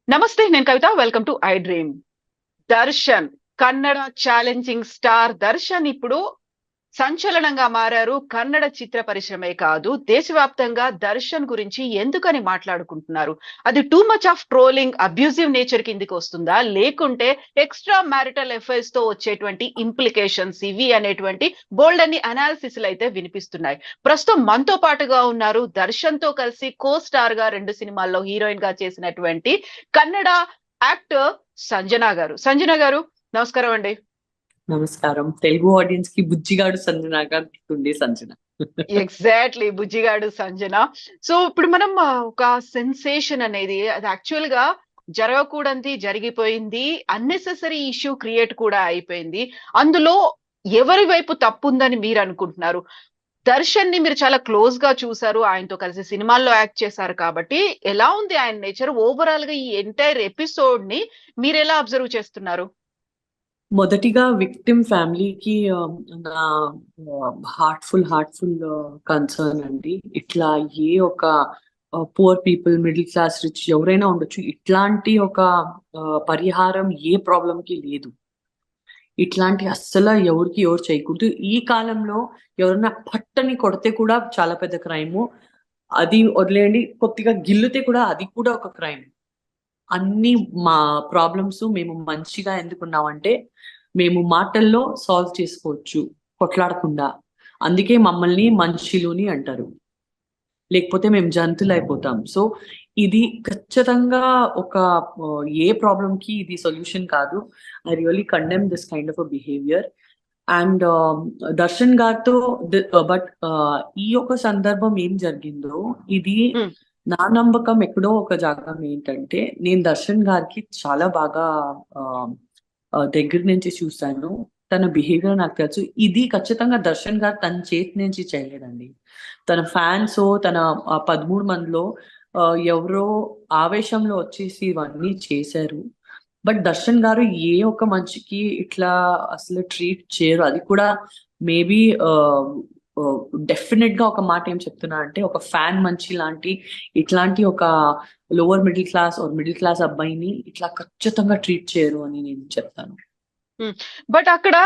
నమస్తే. నేను Kavitha. Welcome to I dream. Darshan Kannada challenging star Darshan ఇప్పుడు సంచలనంగా మారారు. కన్నడ చిత్ర పరిశ్రమే కాదు, దేశవ్యాప్తంగా దర్శన్ గురించి ఎందుకని మాట్లాడుకుంటున్నారు? అది too much of trolling, abusive nature కిందికి వస్తుందా? లేకుంటే ఎక్స్‌ట్రా మ్యారిటల్ అఫైర్స్ తో వచ్చేటువంటి ఇంప్లికేషన్స్ ఇవి అనేటువంటి బోల్డ్ అన్ని అనాలిసిస్‌లు అయితే వినిపిస్తున్నాయి. ప్రస్తుతం మనతో పాటుగా ఉన్నారు. దర్శన్‌తో కలిసి కో స్టార్‌గా 2 సినిమాల్లో హీరోయిన్‌గా చేసినటువంటి కన్నడ యాక్టర్ సంజన గారు. సంజన గారు, నమస్కారం అండి. నమస్కారం. తెలుగు ఆడియన్స్ కి బుజ్జిగాడు సంజనగా గుర్తుండే సంజన. ఎగ్జాక్ట్‌లీ. 'బుజ్జిగాడు సంజన.' సో, ఇప్పుడు మనం ఒక సెన్సేషన్ అనేది అది యాక్చువల్‌గా జరగకూడంది జరిగిపోయింది. అన్నెసెసరీ ఇష్యూ క్రియేట్ కూడా అయిపోయింది. అందులో ఎవరి వైపు తప్పుందని మీరనుకుంటున్నారు? దర్శన్‌ని మీరు చాలా క్లోజ్‌గా చూసారు. ఆయనతో కలిసి సినిమాల్లో యాక్ట్ చేశారు కాబట్టి, ఎలా ఉంది ఆయన నేచర్? ఓవరాల్‌గా ఈ ఎంటైర్ ఎపిసోడ్‌ని మీరెలా అబ్జర్వ్ చేస్తున్నారు? మొదటిగా విక్టిమ్ ఫ్యామిలీకి నా హార్ట్‌ఫుల్ కన్సర్న్ అండి. ఇట్లా ఏ ఒక poor people, middle class, rich ఎవరైనా ఉండొచ్చు. ఇట్లాంటి ఒక పరిహారం ఏ ప్రాబ్లమ్‌కి లేదు. ఇట్లాంటి అస్సలు ఎవరికీ ఎవరు చేయకూడదు. ఈ కాలంలో ఎవరన్నా పట్టని కొడితే కూడా చాలా పెద్ద క్రైము. అది వదిలేయండి, కొద్దిగా గిల్లితే కూడా అది కూడా ఒక క్రైమ్. అన్ని మా ప్రాబ్లమ్స్ మేము మంచిగా ఎందుకున్నామంటే, మేము మాటల్లో సాల్వ్ చేసుకోవచ్చు కొట్లాడకుండా. అందుకే మమ్మల్ని మనుషులుని అంటారు. లేకపోతే మేము జంతువులయిపోతాం. సో, ఇది ఖచ్చితంగా ఒక ఏ ప్రాబ్లమ్‌కి ఇది సొల్యూషన్ కాదు. I really condemn this kind of a behaviour. And Darshan గారితో బట్ ఈ యొక్క సందర్భం ఏం జరిగిందో ఇది హ్మ్. నా నమ్మకం ఎక్కడో ఒక జాగం ఏంటంటే, నేను దర్శన్ గారికి చాలా బాగా ఆహ్, దగ్గర నుంచి చూసాను. తన బిహేవియర్ నాకు తెలుసు. ఇది ఖచ్చితంగా దర్శన్ గారు తన చేతి నుంచి చేయలేదండి. తన ఫ్యాన్సో, తన 13 మందిలో ఎవరో ఆవేశంలో వచ్చేసి ఇవన్నీ చేశారు. బట్ దర్శన్ గారు ఏ ఒక్క మనిషికి ఇట్లా అసలు ట్రీట్ చేయరు. అది కూడా మేబీ ఆహ్, ఆహ్, డెఫినిట్‌గా ఒక మాట ఏం చెప్తున్నా అంటే, ఒక ఫ్యాన్ మనిషి లాంటి ఇట్లాంటి ఒక lower middle class or middle class అబ్బాయిని ఇట్లా ఖచ్చితంగా ట్రీట్ చేయరు అని నేను చెప్తాను. హ్మ్. బట్ అక్కడ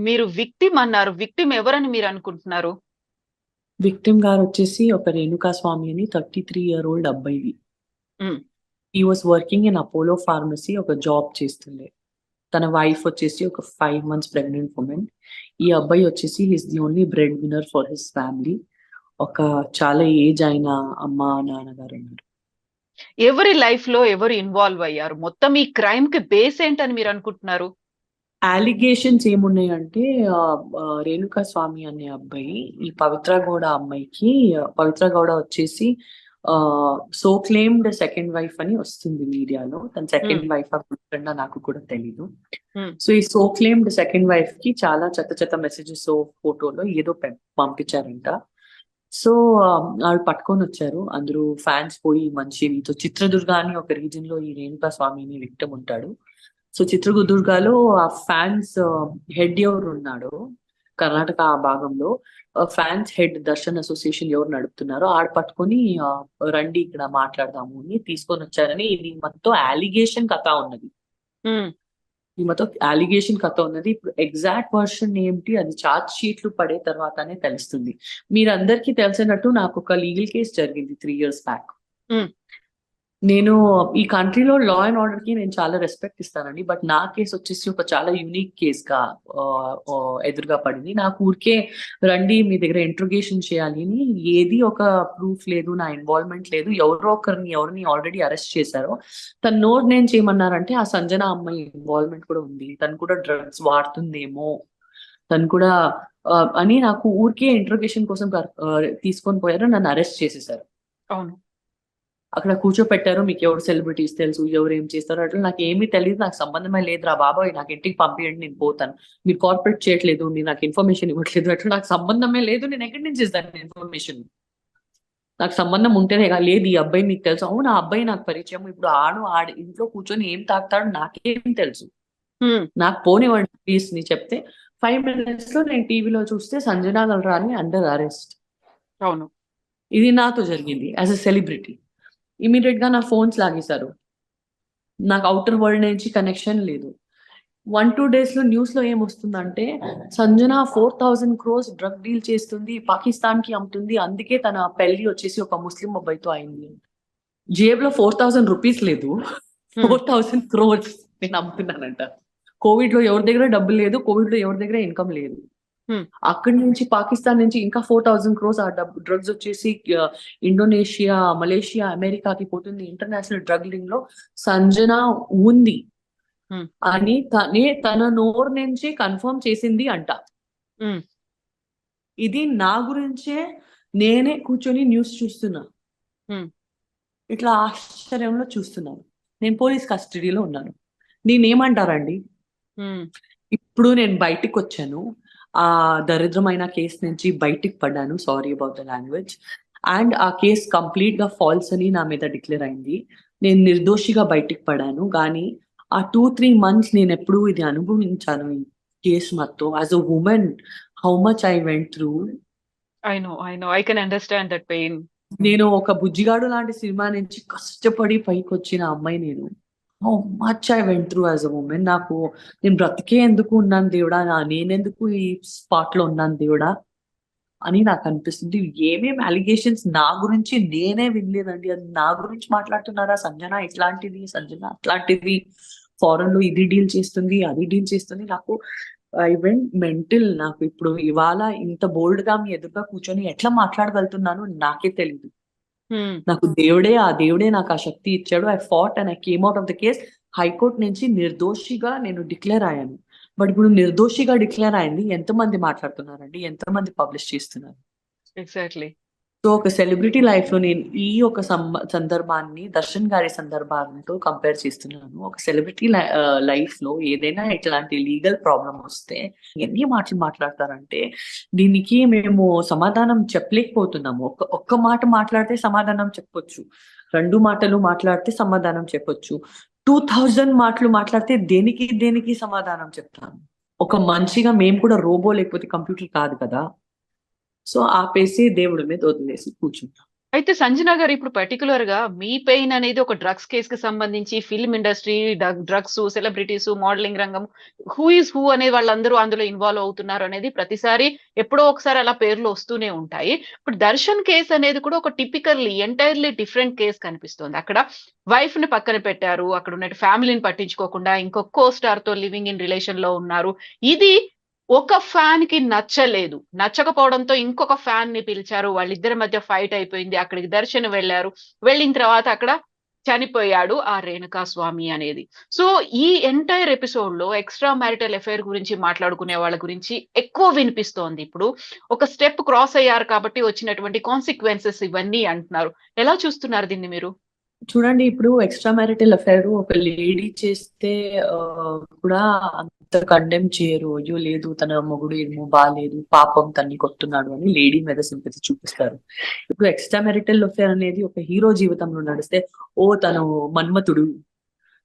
మీరు విక్టిమ్ అన్నారు. విక్టిమ్ ఎవరని మీరనుకుంటున్నారు? విక్టిమ్ గారొచ్చేసి ఒక రేణుకా స్వామి అని 33 ఇయర్ ఓల్డ్ అబ్బాయి. హ్మ్. He was working in Apollo pharmacy, ఒక జాబ్ చేస్తుండే. తన వైఫ్ వచ్చేసి ఒక 5 మంత్స్ ప్రెగ్నెంట్ వుమెన్. ఈ అబ్బాయి వచ్చేసి he is the only bread winner for his family. ఒక చాలా ఏజ్ అయిన అమ్మ, నాన్నగారున్నారు. ఎవరి లైఫ్‌లో ఎవరు ఇన్వాల్వ్ అయ్యారు? మొత్తం ఈ క్రైమ్‌కి బేస్ ఏంటని మీరనుకుంటున్నారు? అలిగేషన్స్ ఏమున్నాయంటే రేణుకా స్వామి అనే అబ్బాయి ఈ పవిత్ర గౌడ అమ్మాయికి, పవిత్ర గౌడ వచ్చేసి సో క్లెయిమ్డ్ సెకండ్ వైఫ్ అని వస్తుంది మీడియాలో. తన హ్మ్. సెకండ్ వైఫా, బాయ్‌ఫ్రెండా నాకు కూడా తెలీదు. హ్మ్. సో ఈ సో క్లెయిమ్డ్ సెకండ్ వైఫ్ కి చాలా చెత్త చెత్త మెసేజెస్, ఫోటోలో ఏదో పంపించారంట. సో ఆళ్ళు పట్టుకొనొచ్చారు. అందరూ ఫ్యాన్స్ పోయి మంచి నీతో చిత్రదుర్గ అని ఒక రీజియన్ లో ఈ రేణుకా స్వామిని విక్టిమ్ ఉంటాడు. సో చిత్రదుర్గలో ఆ ఫ్యాన్స్ హెడ్ ఎవరున్నాడో, కర్ణాటక ఆ భాగంలో ఫ్యాన్స్ హెడ్ దర్శన్ అసోసియేషన్ ఎవరు నడుపుతున్నారో ఆడ పట్టుకొని రండి ఇక్కడ మాట్లాడదాము అని తీసుకొనొచ్చారని ఇది మొత్తం అలిగేషన్ కథ ఉన్నది. హ్మ్. ఈ మొత్తం అలిగేషన్ కథ ఉన్నది. ఇప్పుడు ఎగ్జాక్ట్ వర్షన్ ఏంటి అది చార్జ్ షీట్లు పడే తర్వాతనే తెలుస్తుంది. మీరందరికీ తెలిసినట్టు నాకొక లీగల్ కేస్ జరిగింది 3 ఇయర్స్ బ్యాక్. హ్మ్. నేను ఈ కంట్రీలో లా అండ్ ఆర్డర్‌కి నేను చాలా రెస్పెక్ట్ ఇస్తానండి. బట్ నా కేస్ వచ్చేసి ఒక చాలా యూనిక్ కేస్‌గా ఎదురుగా పడింది. నాకు ఊరికే రండి మీ దగ్గర ఇంట్రోగేషన్ చేయాలి అని ఏది ఒక ప్రూఫ్ లేదు. నా ఇన్వాల్వ్‌మెంట్ లేదు. ఎవరో ఒకరిని ఎవరిని ఆల్రెడీ అరెస్ట్ చేశారో తను నోట్ నేను చేయమన్నారంటే ఆ సంజన అమ్మాయి ఇన్వాల్వ్‌మెంట్ కూడా ఉంది. తను కూడా డ్రగ్స్ వాడుతుందేమో, తను కూడా అని నాకు ఊరికే ఇంట్రోగేషన్ కోసం తీసుకొని పోయారు. నన్ను అరెస్ట్ చేసేసారు. అవును. అక్కడ కూర్చోపెట్టారు. మీకెవరు సెలబ్రిటీస్ తెలుసు, ఎవరేం చేస్తారు అట్లా నాకేమీ తెలీదు. నాకు సంబంధమే లేదురా బాబోయ్! నాకు ఇంటికి పంపియండి నేను పోతాను. మీరు కోఆపరేట్ చేయట్లేదు. మీరు నాకు ఇన్ఫర్మేషన్ ఇవ్వట్లేదు. అట్లా నాకు సంబంధమే లేదు. నేను ఎక్కడి నుంచి ఇస్తాను ఇన్ఫర్మేషన్? నాకు సంబంధం ఉంటేనే లేదు ఈ అబ్బాయి మీకు తెలుసు. అవును ఆ అబ్బాయి నాకు పరిచయం. ఇప్పుడు ఆడి ఇంట్లో కూర్చొని ఏం తాగుతాడో నాకేం తెలుసు. హ్మ్. నాకు పోనివ్వండి ప్లీజ్ అని చెప్తే 5 మినిట్స్‌లో నేను టీవీలో చూస్తే సంజన గల్రాని అండర్ అరెస్ట్. అవును. ఇది నాతో జరిగింది యాస్ ఎ సెలబ్రిటీ. ఇమ్మీడియేట్‌గా నా ఫోన్స్ లాగేశారు. నాకు అవుటర్ వరల్డ్ నుంచి కనెక్షన్ లేదు. 1-2 days లో న్యూస్ లో ఏమొస్తుందంటే సంజన 4,000 crores డ్రగ్ డీల్ చేస్తుంది, పాకిస్తాన్ కి అమ్ముతుంది, అందుకే తన పెళ్లి వచ్చేసి ఒక ముస్లిం అబ్బాయితో అయింది. జేబులో 4,000 రూపీస్ లేదు, 4,000 crores నేను అమ్ముతున్నానంట. కోవిడ్ లో ఎవరి దగ్గర డబ్బులు లేదు, కోవిడ్ లో ఎవరి దగ్గర ఇన్కమ్ లేదు. అక్కడి నుంచి పాకిస్తాన్ నుంచి ఇంకా 4,000 crores ఆ డ్రగ్స్ వచ్చేసి ఇండోనేషియా, మలేషియా, అమెరికాకి పోతుంది. ఇంటర్నేషనల్ డ్రగ్ లింక్ లో సంజన ఉంది అని తన నోరు నుంచి కన్ఫర్మ్ చేసింది అంట. ఇది నా గురించే నేనే కూర్చొని న్యూస్ చూస్తున్నా, ఇట్లా ఆశ్చర్యంలో చూస్తున్నాను. నేను పోలీస్ కస్టడీలో ఉన్నాను. నేనేమంటారండి, ఇప్పుడు నేను బయటికి వచ్చాను, ఆ దరిద్రమైన కేసు నుంచి బయటికి పడ్డాను, sorry about the language, and ఆ కేసు కంప్లీట్ గా ఫాల్స్ అని నా మీద డిక్లేర్ అయింది. నేను నిర్దోషిగా బయటికి పడాను. కానీ ఆ 2-3 months నేను ఎప్పుడు ఇది అనుభవించాను, ఈ కేసు మొత్తం. As a women, how much I went through. I know I can understand that pain. నేను ఒక బుజ్జిగాడు లాంటి సినిమా నుంచి కష్టపడి పైకి వచ్చిన అమ్మాయి నేను. How much I went through as a women. నేను బ్రతికే ఎందుకు ఉన్నాను దేవుడా, నేనెందుకు ఈ స్పాట్ లో ఉన్నాను దేవుడా అని నాకు అనిపిస్తుంది. ఏమేమి అలిగేషన్స్ నా గురించి నేనే వినలేదండి. అది నా గురించి మాట్లాడుతున్నారా, సంజన ఇట్లాంటిది, సంజన అట్లాంటిది, ఫారెన్ లో ఇది డీల్ చేస్తుంది, అది డీల్ చేస్తుంది. నాకు ఐ వెంట్ మెంటల్. నాకు ఇప్పుడు ఇవాళ ఇంత బోల్డ్ గా మీ ఎదురుగా కూర్చొని ఎట్లా మాట్లాడగలుగుతున్నాను నాకే తెలియదు. నాకు ఆ దేవుడే నాకు ఆ శక్తి ఇచ్చాడు. I fought and I came out of the case. High court నుంచి నిర్దోషిగా నేను డిక్లేర్ అయ్యాను. బట్ ఇప్పుడు నిర్దోషిగా డిక్లేర్ అయింది ఎంతమంది మాట్లాడుతున్నారండి, ఎంతమంది పబ్లిష్ చేస్తున్నారు? ఎగ్జాక్ట్లీ. సో ఒక సెలబ్రిటీ లైఫ్ లో నేను ఈ ఒక సందర్భాన్ని దర్శన్ గారి సందర్భాలతో కంపేర్ చేస్తున్నాను. ఒక సెలబ్రిటీ లైఫ్ లో ఏదైనా ఇట్లాంటి లీగల్ ప్రాబ్లం వస్తే ఎన్ని మాటలు మాట్లాడతారంటే దీనికి మేము సమాధానం చెప్పలేకపోతున్నాము. ఒక్క మాట మాట్లాడితే సమాధానం చెప్పొచ్చు, 2 మాటలు మాట్లాడితే సమాధానం చెప్పొచ్చు, 2,000 మాటలు మాట్లాడితే దేనికి సమాధానం చెప్తాను. ఒక మనిషిగా మేము కూడా రోబో లేకపోతే కంప్యూటర్ కాదు కదా. సో ఆపేసి దేవుడి మీద వదిలేసి కూర్చుంటాం. అయితే సంజన గారు, ఇప్పుడు పర్టికులర్ గా మీ పెయిన్ అనేది ఒక డ్రగ్స్ కేసుకి సంబంధించి film industry, drugs, celebrities, modelling రంగం, హూ ఇస్ హూ అనే వాళ్ళందరూ అందులో ఇన్వాల్వ్ అవుతున్నారు అనేది ప్రతిసారి ఎప్పుడో ఒకసారి అలా పేర్లు వస్తూనే ఉంటాయి. ఇప్పుడు దర్శన్ కేసు అనేది కూడా ఒక ఎంటైర్లీ డిఫరెంట్ కేసు కనిపిస్తోంది. అక్కడ వైఫ్ ని పక్కన పెట్టారు, అక్కడ ఉన్న ఫ్యామిలీని పట్టించుకోకుండా ఇంకొక కో స్టార్ తో లివింగ్ ఇన్ రిలేషన్ లో ఉన్నారు. ఇది ఒక ఫ్యాన్ కి నచ్చలేదు. నచ్చకపోవడంతో ఇంకొక ఫ్యాన్ ని పిలిచారు. వాళ్ళిద్దరి మధ్య ఫైట్ అయిపోయింది. అక్కడికి దర్శన్ వెళ్లారు. వెళ్ళిన తర్వాత అక్కడ చనిపోయాడు ఆ రేణుకా స్వామి అనేది. సో ఈ ఎంటైర్ ఎపిసోడ్ లో ఎక్స్ట్రా మ్యారిటల్ అఫైర్ గురించి మాట్లాడుకునే వాళ్ళ గురించి ఎక్కువ వినిపిస్తోంది. ఇప్పుడు ఒక స్టెప్ క్రాస్ అయ్యారు కాబట్టి వచ్చినటువంటి కాన్సిక్వెన్సెస్ ఇవన్నీ అంటున్నారు. ఎలా చూస్తున్నారు దీన్ని మీరు? చూడండి, ఇప్పుడు ఎక్స్ట్రా మ్యారిటల్ అఫైర్ ఒక లేడీ చేస్తే కూడా అంత కండెమ్ చేయరు. అయ్యో లేదు, తన మొగుడు ఏమో బాగాలేదు, పాపం తన్ని కొట్టున్నాడు అని లేడీ మీద సింపతి చూపిస్తారు. ఇప్పుడు ఎక్స్ట్రా మ్యారిటల్ అఫైర్ అనేది ఒక హీరో జీవితంలో నడిస్తే, ఓ తను మన్మథుడు,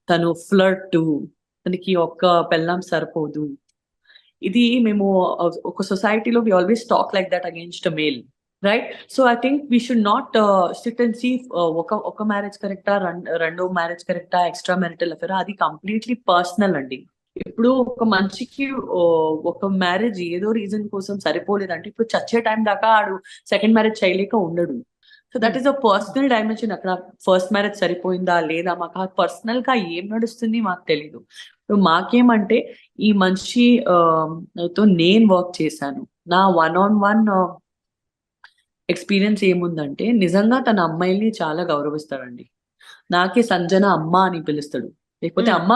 తను ఫ్లర్ట్, తనకి ఒక్క పెళ్ళాం సరిపోదు. ఇది మేము ఒక సొసైటీలో we always talk like that against a male, right? So I think we should not sit and see ఒక మ్యారేజ్ కరెక్టా, రెండో మ్యారేజ్ కరెక్టా, ఎక్స్ట్రా మ్యారిటల్ అఫేర్, అది కంప్లీట్లీ పర్సనల్ అండి. ఇప్పుడు ఒక మనిషికి ఒక మ్యారేజ్ ఏదో రీజన్ కోసం సరిపోలేదంటే ఇప్పుడు చచ్చే టైం దాకా ఆడు సెకండ్ మ్యారేజ్ చేయలేక ఉండడు. So that is a personal dimension. అక్కడ ఫస్ట్ మ్యారేజ్ సరిపోయిందా లేదా, మాకు పర్సనల్ గా ఏం నడుస్తుంది మాకు తెలీదు. మాకేమంటే ఈ మనిషి తో నేను వర్క్ చేశాను. నా 1-on-1 ఎక్స్పీరియన్స్ ఏముందంటే, నిజంగా తన అమ్మాయిల్ని చాలా గౌరవిస్తాడండి. నాకే సంజన అమ్మ అని పిలుస్తాడు. లేకపోతే అమ్మ,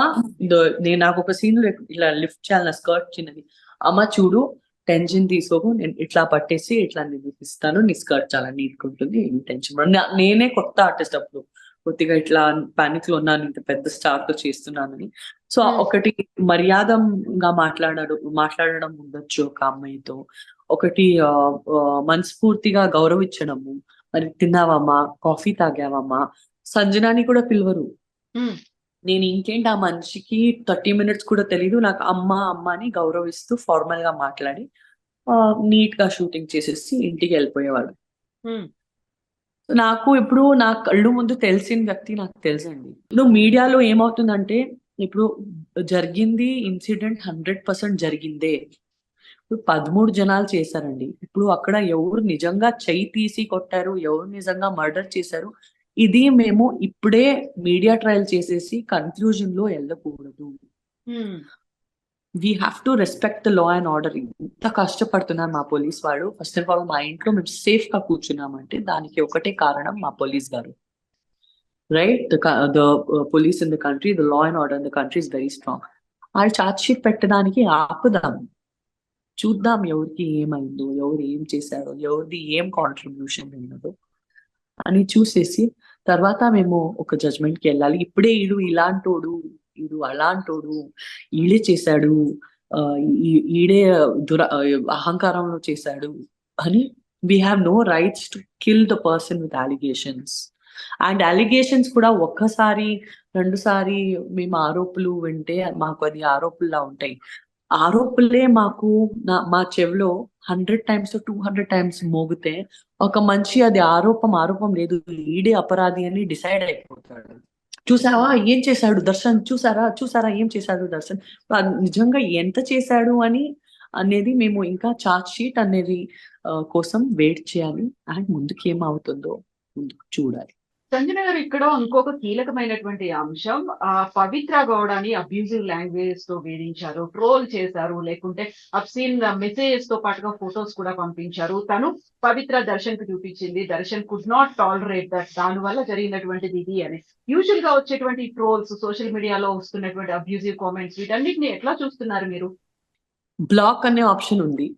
నేను నాకు ఒక సీన్ ఇలా లిఫ్ట్ చేయాలి, నా స్కర్ట్ చిన్నది, అమ్మ చూడు టెన్షన్ తీసుకోకు, నేను ఇట్లా పట్టేసి ఇట్లా నేను ఇస్తాను, నీ స్కర్ట్ చాలా నీట్ ఉంటుంది, ఏం టెన్షన్. నేనే కొత్త ఆర్టిస్ట్ అప్పుడు, కొద్దిగా ఇట్లా పానిక్ లో ఉన్నాను, ఇంత పెద్ద స్టార్ తో చేస్తున్నానని. సో ఒకటి మర్యాదగా మాట్లాడడం ఉండొచ్చు ఒక అమ్మాయితో, ఒకటి మనస్ఫూర్తిగా గౌరవించడము. మరి తిన్నావమ్మా, కాఫీ తాగావమ్మా, సంజనాని కూడా పిలవరు. నేను ఇంకేంటి ఆ మనిషికి 30 minutes కూడా తెలీదు, నాకు అమ్మ అని గౌరవిస్తూ ఫార్మల్ గా మాట్లాడి నీట్ గా షూటింగ్ చేసేసి ఇంటికి వెళ్ళిపోయేవాడు. నాకు ఇప్పుడు నా కళ్ళు ముందు తెలిసిన వ్యక్తి నాకు తెలుసండి. ఇప్పుడు మీడియాలో ఏమవుతుందంటే ఇప్పుడు జరిగింది ఇన్సిడెంట్ 100% జరిగిందే. ఇప్పుడు 13 జనాలు చేశారండి. ఇప్పుడు అక్కడ ఎవరు నిజంగా చెయ్యి తీసి కొట్టారు, ఎవరు నిజంగా మర్డర్ చేశారు, ఇది మేము ఇప్పుడే మీడియా ట్రయల్ చేసేసి కన్క్లూజన్ లో వెళ్ళకూడదు. We have to respect the law and order. ఇంత కష్టపడుతున్నారు మా పోలీస్ వాళ్ళు. ఫస్ట్ ఆఫ్ ఆల్ మా ఇంట్లో మేము సేఫ్ గా కూర్చున్నామంటే దానికి ఒకటే కారణం మా పోలీస్ గారు. Right, the police in the country, the law and order in the country is very strong. వాళ్ళు ఛార్జ్ షీట్ పెట్టడానికి ఆపుదాం, చూద్దాం ఎవరికి ఏమైందో, ఎవరు ఏం చేశారో, ఎవరిది ఏం కాంట్రిబ్యూషన్ ఉన్నదో అని చూసేసి తర్వాత మేము ఒక జడ్జ్మెంట్ కి వెళ్ళాలి. ఇప్పుడే ఈడు ఇలాంటోడు, ఈడు అలాంటోడు, ఈడే చేశాడు, ఈడే అహంకారంలో చేశాడు అని we have no rights to kill the person with allegations. And allegations కూడా ఒక్కసారి 2 సారి మేము ఆరోపణలు వింటే మాకు అది ఆరోపణలా ఉంటాయి. ఆరోపణలే మాకు మా చెవిలో 100 టైమ్స్ 200 టైమ్స్ మోగితే ఒక మనిషి అది ఆరోపం లేదు, ఈడే అపరాధి అని డిసైడ్ అయిపోతాడు. చూసావా ఏం చేశాడు దర్శన్, చూసారా ఏం చేశాడు దర్శన్, నిజంగా ఎంత చేశాడు అనేది మేము ఇంకా ఛార్జ్ షీట్ అనేది కోసం వెయిట్ చేయాలి. అండ్ ముందుకు ఏమవుతుందో ముందుకు చూడాలి. సంజన గారు, ఇక్కడ ఇంకొక కీలకమైనటువంటి అంశం, పవిత్ర గౌడని అబ్యూజివ్ లాంగ్వేజ్ తో వేధించారు, ట్రోల్ చేశారు, లేకుంటే అబ్సీన్ మెసేజెస్ తో పాటుగా ఫొటోస్ కూడా పంపించారు. తను పవిత్ర దర్శన్ కు చూపించింది, Darshan could not tolerate that, దాని వల్ల జరిగినటువంటిది ఇది అని. యూజువల్ గా వచ్చేటువంటి ట్రోల్స్, సోషల్ మీడియాలో వస్తున్నటువంటి అబ్యూజివ్ కామెంట్స్, వీటన్నిటిని ఎట్లా చూస్తున్నారు మీరు? బ్లాక్ అనే ఆప్షన్ ఉంది.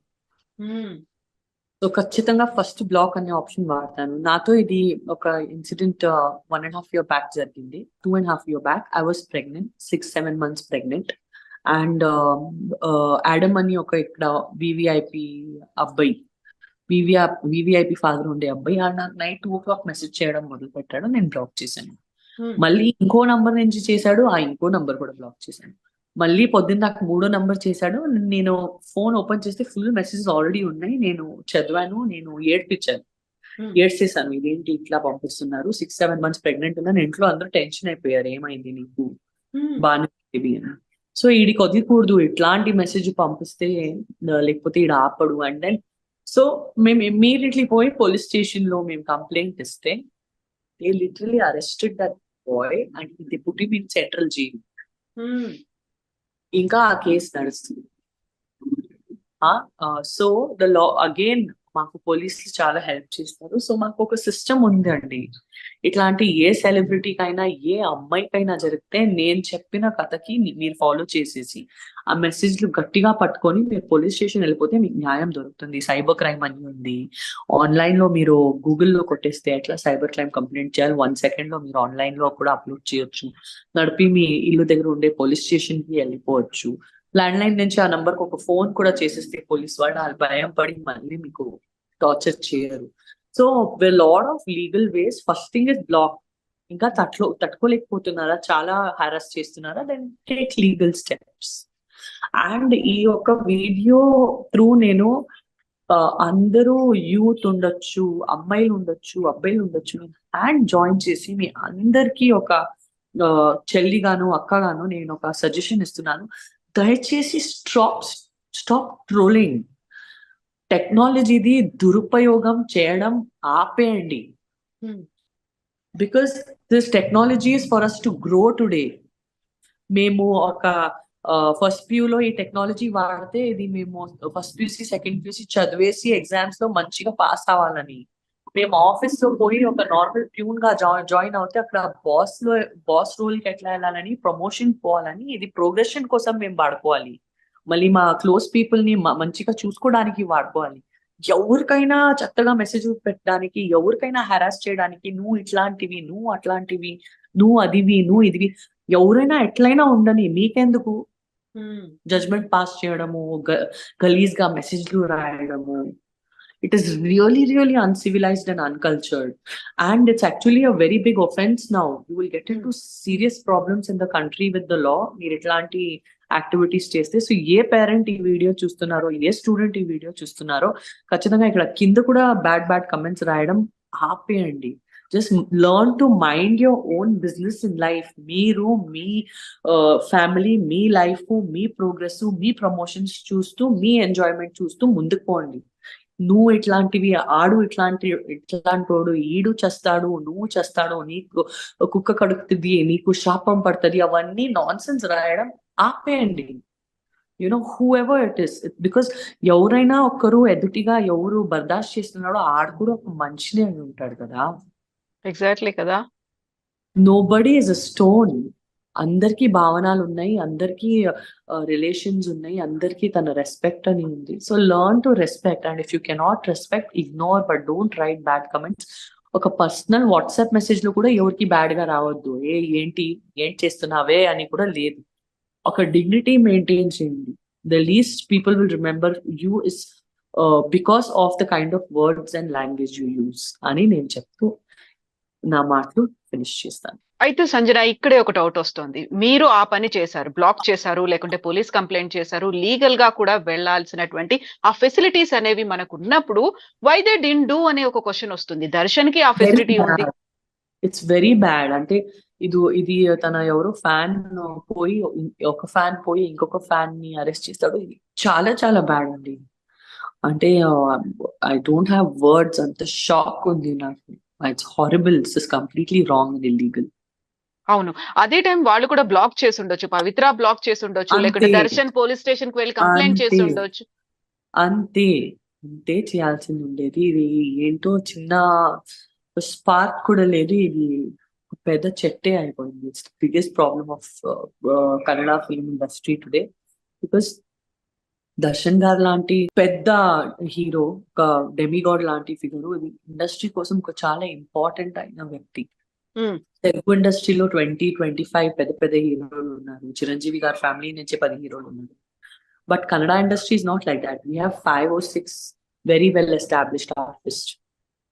సో ఖచ్చితంగా ఫస్ట్ బ్లాక్ అనే ఆప్షన్ వాడతాను. నాతో ఇది ఒక ఇన్సిడెంట్ 1.5 year బ్యాక్ జరిగింది. 2.5 year back I was pregnant, 6-7 months pregnant. And Adam అని ఒక ఇక్కడ వివిఐపి అబ్బాయి, వివిఐపి ఫాదర్ ఉండే అబ్బాయి నాకు నైట్ 2 o'clock మెసేజ్ చేయడం మొదలు పెట్టాడు. నేను బ్లాక్ చేశాను. మళ్ళీ ఇంకో నంబర్ నుంచి చేశాడు, ఆ ఇంకో నంబర్ కూడా బ్లాక్ చేశాను. మళ్ళీ పొద్దున్న నాకు 3వ నంబర్ చేశాడు. నేను ఫోన్ ఓపెన్ చేస్తే ఫుల్ మెసేజెస్ ఆల్రెడీ ఉన్నాయి. నేను చదివాను, నేను ఏడ్చేసాను. ఇదేంటి ఇట్లా పంపిస్తున్నారు, 6-7 months ప్రెగ్నెంట్ ఉన్నాను, ఇంట్లో అందరూ టెన్షన్ అయిపోయారు, ఏమైంది నీకు, బాగా బేబీ అని. సో ఈడికి వదిలికూడదు, ఇట్లాంటి మెసేజ్ పంపిస్తే లేకపోతే ఈడ ఆపడు. అండ్ దెన్ సో మేము ఇమ్మీడియట్లీ పోయి పోలీస్ స్టేషన్ లో మేము కంప్లైంట్ ఇస్తే they literally arrested that boy and they put him in central jail. ఇంకా ఆ కేసు నడుస్తుంది. సో ద లా అగైన్ మాకు పోలీసులు చాలా హెల్ప్ చేస్తారు. సో మాకు ఒక సిస్టమ్ ఉంది అండి. ఇట్లాంటి ఏ సెలబ్రిటీకైనా ఏ అమ్మాయికైనా జరిగితే నేను చెప్పిన కథకి మీరు ఫాలో చేసేసి ఆ మెసేజ్లు గట్టిగా పట్టుకొని మీరు పోలీస్ స్టేషన్ వెళ్ళిపోతే మీకు న్యాయం దొరుకుతుంది. సైబర్ క్రైమ్ అని ఉంది ఆన్లైన్ లో, మీరు గూగుల్లో కొట్టేస్తే ఎట్లా సైబర్ క్రైమ్ కంప్లైంట్ చేయాలి 1 second లో మీరు ఆన్లైన్ లో కూడా అప్లోడ్ చేయొచ్చు. నడిపి మీ ఇల్లు దగ్గర ఉండే పోలీస్ స్టేషన్ కి వెళ్ళిపోవచ్చు. ల్యాండ్ లైన్ నుంచి ఆ నంబర్ కి ఒక ఫోన్ కూడా చేసేస్తే పోలీస్ వాళ్ళు వాళ్ళు భయం పడి మళ్ళీ మీకు టార్చర్ చేయరు. So lot of legal ways. First thing is block. ఇంకా తట్టుకోలేకపోతున్నారా, చాలా హారాస్ చేస్తున్నారా, then take legal steps. And ఈ యొక్క వీడియో త్రూ నేను అందరూ యూత్ ఉండొచ్చు, అమ్మాయిలు ఉండొచ్చు, అబ్బాయిలు ఉండొచ్చు, హ్యాండ్ జాయిన్ చేసి మీ అందరికీ ఒక చెల్లిగాను అక్కగాను నేను ఒక సజెషన్ ఇస్తున్నాను. దయచేసి స్టాప్ ట్రోలింగ్. టెక్నాలజీది దురుపయోగం చేయడం ఆపేయండి. Because this technology is for us to grow today. మేము ఒక ఫస్ట్ ప్యూలో ఈ టెక్నాలజీ వాడితే ఇది మేము ఫస్ట్ ప్యూసీ సెకండ్ ప్యూసీ చదివేసి ఎగ్జామ్స్ లో మంచిగా పాస్ అవ్వాలని. మేము ఆఫీస్ లో పోయి ఒక నార్మల్ ప్యూన్ గా జాయిన్ అవుతే అక్కడ బాస్ రోల్ కి ఎట్లా వెళ్ళాలని, ప్రమోషన్ పోవాలని, ఇది ప్రోగ్రెషన్ కోసం మేము వాడుకోవాలి. మళ్ళీ మా క్లోజ్ పీపుల్ ని మంచిగా చూసుకోవడానికి వాడుకోవాలి. ఎవరికైనా చెత్తగా మెసేజ్ పెట్టడానికి, ఎవరికైనా హెరాస్ చేయడానికి, నువ్వు ఇట్లాంటివి, నువ్వు అట్లాంటివి, నువ్వు అదివి, నువ్వు ఇదివి, ఎవరైనా ఎట్లయినా ఉండని, మీకెందుకు జడ్జ్మెంట్ పాస్ చేయడము, గలీజ్ గా మెసేజ్లు రాయడము. It is really uncivilized and uncultured, and it's actually a very big offense now. You will get into serious problems in the country with the law. మీరు ఇట్లాంటి యాక్టివిటీస్ చేస్తే. సో ఏ పేరెంట్ ఈ video చూస్తున్నారో, ఏ స్టూడెంట్ ఈ video చూస్తున్నారో ఖచ్చితంగా ఇక్కడ కింద కూడా బ్యాడ్ కమెంట్స్ రాయడం ఆపేయండి. Just learn to mind your own business in life. మీరు మీ ఫ్యామిలీ, మీ లైఫ్, మీ ప్రోగ్రెస్, మీ ప్రమోషన్స్ చూస్తూ, మీ ఎంజాయ్మెంట్ చూస్తూ ముందుకు పోండి. నువ్వు ఇట్లాంటివి, ఆడు ఇట్లాంటోడు, ఈడు చేస్తాడు, నువ్వు చేస్తాడు, నీకు కుక్క కడుగుతుంది, నీకు శాపం పడుతుంది, అవన్నీ నాన్ సెన్స్ రాయడం ఆపేయండి. Who ever it is, because ఎవరైనా ఒక్కరు ఎదుటిగా ఎవరు బర్దాష్ చేస్తున్నాడో ఆడు కూడా ఒక మనిషినే అని ఉంటాడు కదా. ఎగ్జాక్ట్లీ కదా. Nobody is a stone. అందరికీ భావనలు ఉన్నాయి, అందరికీ రిలేషన్స్ ఉన్నాయి, అందరికీ తన రెస్పెక్ట్ అని ఉంది. So learn to respect, and if you cannot respect, ignore, but don't write bad comments. ఒక పర్సనల్ వాట్సాప్ మెసేజ్ లో కూడా ఎవరికి బ్యాడ్ గా రావద్దు. ఏంటి చేస్తున్నావే అని కూడా లేదు. ఒక డిగ్నిటీ మెయింటైన్ చేయండి. The least people will remember you is because of the kind of words and language you use అని నేను చెప్తూ నా మాటలు ఫినిష్ చేస్తాను. అయితే సంజన, ఇక్కడే ఒక డౌట్ వస్తుంది. మీరు ఆ పని చేశారు, బ్లాక్ చేశారు, లేకుంటే పోలీస్ కంప్లైంట్ చేశారు, లీగల్ గా కూడా వెళ్లాల్సినటువంటి ఆ ఫెసిలిటీస్ అనేవి మనకు ఉన్నప్పుడు వై దే డిడ్ డూ అనే ఒక క్వశ్చన్ వస్తుంది. దర్శన్ కి ఆ ఫెసిలిటీ ఉంది. It's very bad. అంటే ఇది తన ఎవరో ఫ్యాన్ పోయి, ఒక ఫ్యాన్ పోయి ఇంకొక ఫ్యాన్ ని అరెస్ట్ చేస్తాడు. ఇది చాలా చాలా బ్యాడ్ అండి. అంటే ఐ డోంట్ హ్యావ్ వర్డ్స్. అంత షాక్ ఉంది నాకు. It's horrible. It's completely wrong and illegal. అవును, అదే టైం వాళ్ళు కూడా బ్లాక్ చేసి ఉండొచ్చు, పవిత్ర బ్లాక్ చేసి ఉండొచ్చు, లేకుంటే అంతే. దర్శన్ పోలీస్ స్టేషన్ కి వెళ్ళి కంప్లైంట్ చేసి అంతే. ఉండొచ్చు. అంతే చేయాల్సింది ఉండేది. ఇది ఏంటో చిన్న స్పార్క్ కూడా లేదు. ఇది పెద్ద చెట్టే అయిపోయింది. It's biggest problem of Kannada film industry today. Because Darshan గారు లాంటి పెద్ద హీరో, ఒక డెమిగాడ్ లాంటి ఫిగర్, ఇది ఇండస్ట్రీ కోసం ఒక చాలా ఇంపార్టెంట్ అయిన వ్యక్తి. తెలుగు ఇండస్ట్రీలో 20-25 పెద్ద పెద్ద హీరోలు ఉన్నారు. చిరంజీవి గారి ఫ్యామిలీ నుంచి 10 హీరోలు ఉన్నారు. But Kannada industry is not like that. We have 5 or 6 very well established artist,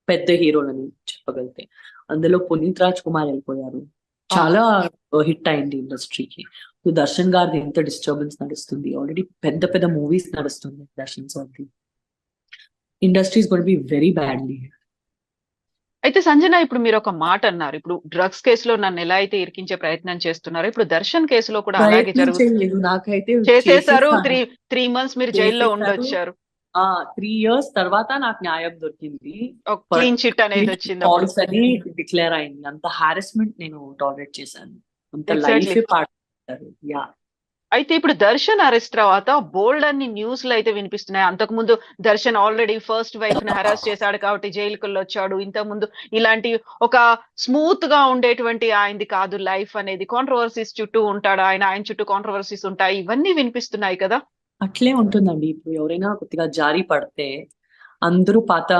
పెద్ద హీరోలని చెప్పగలిగితే. అందులో పునీత్ రాజ్ కుమార్ వెళ్ళిపోయారు, చాలా హిట్ అయింది ఇండస్ట్రీకి. దర్శన్ గారిది ఎంత డిస్టర్బెన్స్ నడుస్తుంది. ఆల్రెడీ పెద్ద పెద్ద మూవీస్ నడుస్తుంది దర్శన్ సార్ది. Industry is going to be very badly. అయితే సంజన, ఇప్పుడు మీరు ఒక మాట అన్నారు, ఇప్పుడు డ్రగ్స్ కేసులో నన్ను ఎలా అయితే ఇరికించే ప్రయత్నం చేస్తున్నారు, ఇప్పుడు దర్శన్ కేసులో కూడా అలాగే జరుగుతుంది. నాకైతే చేసేసారు. 3 months మీరు జైల్లో ఉండొచ్చారు. 3 years తర్వాత నాకు న్యాయం దొరికింది. క్లీన్ చిట్ అనేది వచ్చింది. ఫాల్స్ అని డిక్లేర్ అయింది. అంత హారెస్మెంట్ నేను టాలరేట్ చేశాను. అంత లైఫ్ పాడుతారు. యా. అయితే ఇప్పుడు దర్శన్ అరెస్ట్ తర్వాత బోల్డ్ అన్ని న్యూస్లు అయితే వినిపిస్తున్నాయి. అంతకుముందు దర్శన్ ఆల్రెడీ ఫస్ట్ వైఫ్ ని హరాస్ చేశాడు కాబట్టి జైలుకి వచ్చాడు. ఇంతకుముందు ఇలాంటి ఒక స్మూత్ గా ఉండేటువంటి ఆయనది కాదు లైఫ్ అనేది, కాంట్రవర్సీస్ చుట్టూ ఉంటాడు ఆయన చుట్టూ కాంట్రవర్సీస్ ఉంటాయి. ఇవన్నీ వినిపిస్తున్నాయి కదా. అట్లే ఉంటుందండి. ఇప్పుడు ఎవరైనా కొద్దిగా జారి పడితే అందరూ పాత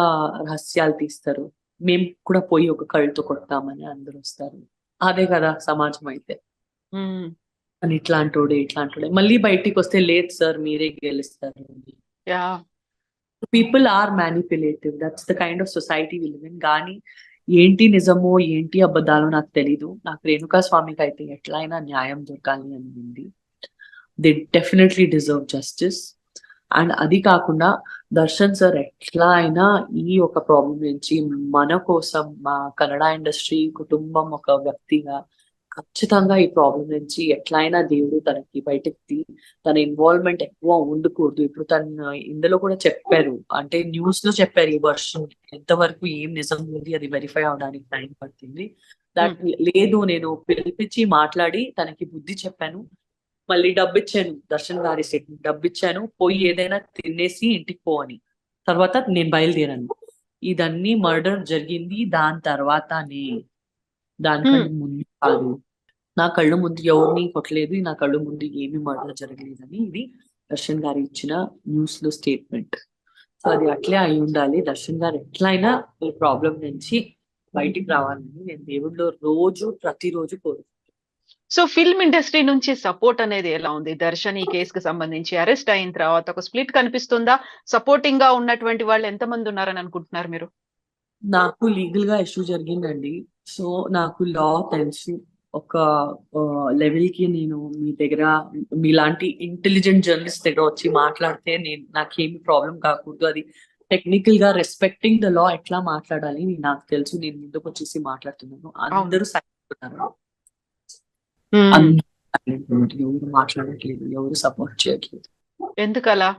రహస్యాలు తీస్తారు. మేము కూడా పోయి ఒక కళ్ళతో కొడతామని అందరూ వస్తారు. అదే కదా సమాజం అయితే. అని ఇట్లాంటోడే మళ్ళీ బయటికి వస్తే లేదు సార్ మీరే గెలుస్తారు. People are manipulative. That's the kind of society we live in. కానీ ఏంటి నిజమో ఏంటి అబద్ధాలో నాకు తెలీదు. నాకు రేణుకా స్వామికి అయితే ఎట్లయినా న్యాయం దొరకాలి అని ఉంది. They definitely deserve justice. And అది కాకుండా దర్శన్ సార్ ఎట్లా అయినా ఈ ఒక ప్రాబ్లం నుంచి మన కోసం, మా కన్నడ ఇండస్ట్రీ కుటుంబం ఒక వ్యక్తిగా ఖచ్చితంగా ఈ ప్రాబ్లం నుంచి ఎట్లయినా దేవుడు తనకి బయటకి తన ఇన్వాల్వ్మెంట్ ఎక్కువ ఉండకూడదు. ఇప్పుడు తను ఇందులో కూడా చెప్పారు, అంటే న్యూస్ లో చెప్పారు, ఈ వర్షం ఎంతవరకు ఏం నిజం ఉంది అది వెరిఫై అవడానికి టైం పడుతుంది. దాట్ లేదు, నేను పిలిపించి మాట్లాడి తనకి బుద్ధి చెప్పాను, మళ్ళీ డబ్బు ఇచ్చాను, దర్శన్ గారి డబ్బు ఇచ్చాను, పోయి ఏదైనా తినేసి ఇంటికి పోవని. తర్వాత నేను బయలుదేరాను. ఇదన్నీ మర్డర్ జరిగింది దాని తర్వాతనే, దానికంటే ముందు కాదు. నా కళ్ళు ముందు ఎవరిని కొట్టలేదు, నా కళ్ళు ముందు ఏమి మర్డర్ జరగలేదని ఇది దర్శన్ గారు ఇచ్చిన న్యూస్ లో స్టేట్మెంట్. సో అది అట్లే అయి ఉండాలి. దర్శన్ గారు ఎట్లయినా ఈ ప్రాబ్లం నుంచి బయటికి రావాలని నేను దేవుడిలో ప్రతిరోజు కోరుకుంటున్నాను. సో ఫిల్మ్ ఇండస్ట్రీ నుంచి సపోర్ట్ అనేది ఎలా ఉంది? దర్శన్ ఈ కేసుకు సంబంధించి అరెస్ట్ అయిన తర్వాత ఒక స్ప్లిట్ కనిపిస్తుందా? సపోర్టింగ్ గా ఉన్నటువంటి వాళ్ళు ఎంతమంది ఉన్నారని అనుకుంటున్నారు మీరు? నాకు లీగల్ గా ఇష్యూ జరిగిందండి. సో నాకు లా తెలుసు. ఒక లెవెల్ కి నేను మీ దగ్గర, మీలాంటి ఇంటెలిజెంట్ జర్నలిస్ట్ దగ్గర వచ్చి మాట్లాడితే నాకేమి ప్రాబ్లం కాకూడదు. అది టెక్నికల్ గా రెస్పెక్టింగ్ ద లా ఎట్లా మాట్లాడాలి నాకు తెలుసు. నేను ముందుకు వచ్చేసి మాట్లాడుతున్నాను. అందరూ సైలెంట్ ఉన్నారు. అందరూ silent ఉన్నారు. ఎవరు మాట్లాడట్లేదు, ఎవరు సపోర్ట్ చేయట్లేదు. ఎందుకలా?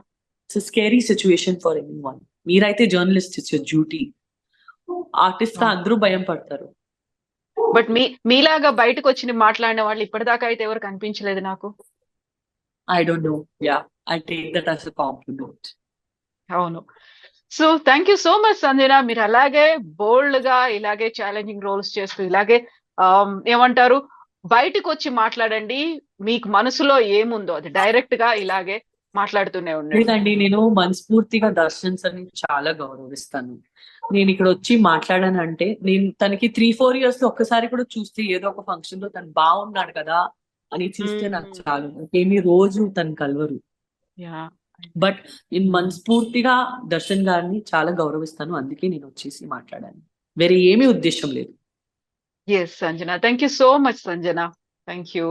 It's scary situation for anyone. మీరైతే journalist, it's your duty. Artist గా అందరూ భయం పడతారు. బట్ మీలాగా బయటకు వచ్చి మాట్లాడిన వాళ్ళు ఇప్పటిదాకా అయితే ఎవరు కనిపించలేదు నాకు. I don't know. Ya, I take that as a compliment. అవును. So thank you so much Sanjana. మీరు అలాగే బోల్డ్ గా ఇలాగే ఛాలెంజింగ్ రోల్స్ చేస్తూ ఇలాగే ఏమంటారు బయటకు వచ్చి మాట్లాడండి. మీకు మనసులో ఏముందో అది డైరెక్ట్ గా ఇలాగే మాట్లాడుతూనే ఉండండి. లేదండి, నేను మనస్ఫూర్తిగా దర్శన్ సార్ని చాలా గౌరవిస్తాను. నేను ఇక్కడ వచ్చి మాట్లాడానంటే నేను తనకి 3-4 years లో ఒక్కసారి కూడా చూస్తే ఏదో ఒక ఫంక్షన్ లో తను బాగున్నాడు కదా అని చూస్తే నాకు చాలు. ఏమి రోజు తను కలవరు. యా, బట్ నేను మనస్ఫూర్తిగా దర్శన్ గారిని చాలా గౌరవిస్తాను. అందుకే నేను వచ్చేసి మాట్లాడాను. వేరే ఏమీ ఉద్దేశం లేదు. Yes Sanjana. Thank you so much Sanjana. Thank you.